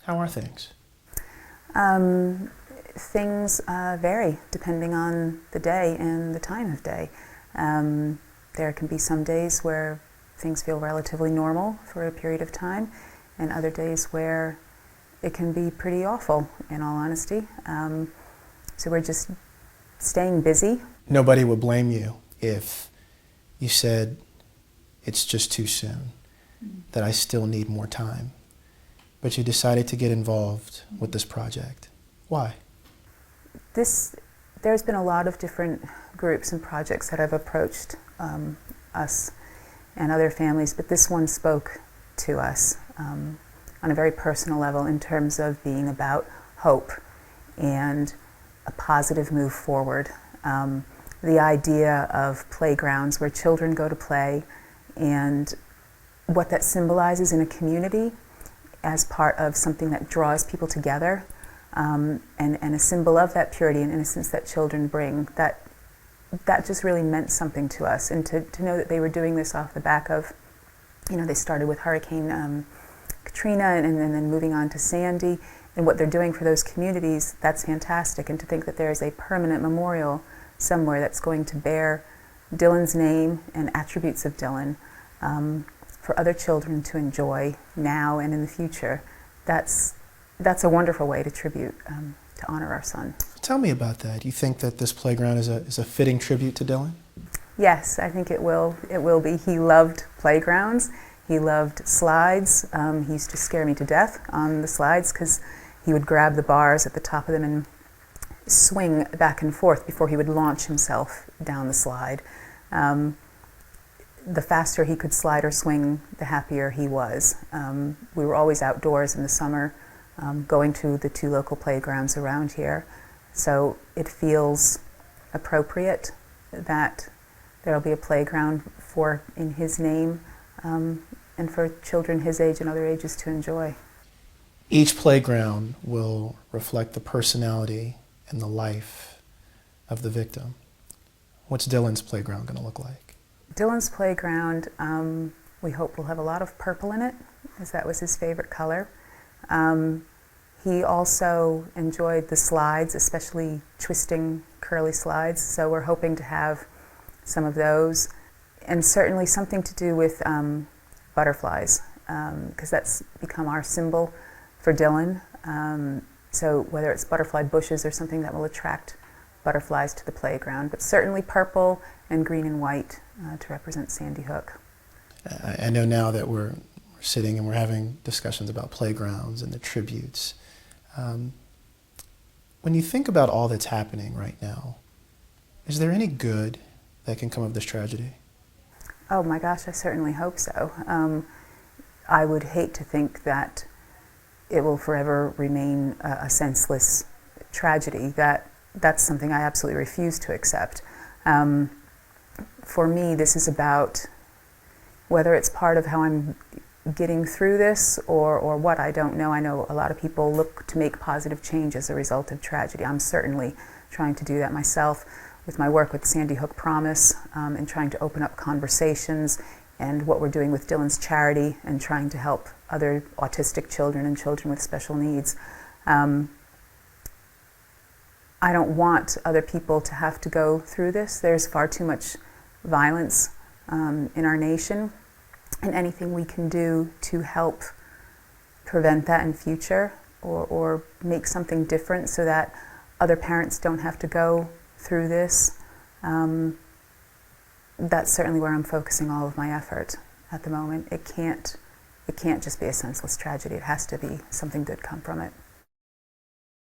How are things? Things vary depending on the day and the time of day. There can be some days where things feel relatively normal for a period of time, and other days where it can be pretty awful, in all honesty. So we're just staying busy. Nobody would blame you if you said, it's just too soon, that I still need more time. But you decided to get involved with this project. Why? There's been a lot of different groups and projects that have approached us and other families, but this one spoke to us on a very personal level in terms of being about hope and a positive move forward. The idea of playgrounds where children go to play and what that symbolizes in a community as part of something that draws people together, and a symbol of that purity and innocence that children bring, that just really meant something to us. And to know that they were doing this off the back of, they started with Hurricane Katrina and then moving on to Sandy, and what they're doing for those communities, that's fantastic. And to think that there is a permanent memorial somewhere that's going to bear Dylan's name and attributes of Dylan for other children to enjoy now and in the future, that's a wonderful way to tribute, to honor our son. Tell me about that. You think that this playground is a fitting tribute to Dylan? Yes, I think it will be. He loved playgrounds. He loved slides. He used to scare me to death on the slides because he would grab the bars at the top of them and swing back and forth before he would launch himself down the slide. The faster he could slide or swing, the happier he was. We were always outdoors in the summer, going to the 2 local playgrounds around here. So it feels appropriate that there will be a playground in his name, and for children his age and other ages to enjoy. Each playground will reflect the personality and the life of the victim. What's Dylan's playground going to look like? Dylan's playground, we hope will have a lot of purple in it, as that was his favorite color. He also enjoyed the slides, especially twisting, curly slides, so we're hoping to have some of those. And certainly something to do with butterflies, because that's become our symbol for Dylan. So whether it's butterfly bushes or something that will attract butterflies to the playground, but certainly purple and green and white to represent Sandy Hook. I know now that we're sitting and we're having discussions about playgrounds and the tributes. When you think about all that's happening right now, is there any good that can come of this tragedy? Oh my gosh, I certainly hope so. I would hate to think that it will forever remain a senseless tragedy. That's something I absolutely refuse to accept. For me, this is about whether it's part of how I'm getting through this or what, I don't know. I know a lot of people look to make positive change as a result of tragedy. I'm certainly trying to do that myself with my work with Sandy Hook Promise, and trying to open up conversations, and what we're doing with Dylan's charity and trying to help other autistic children and children with special needs. I don't want other people to have to go through this. There's far too much violence in our nation, and anything we can do to help prevent that in future or make something different so that other parents don't have to go through this, that's certainly where I'm focusing all of my effort at the moment. It can't just be a senseless tragedy. It has to be something good come from it.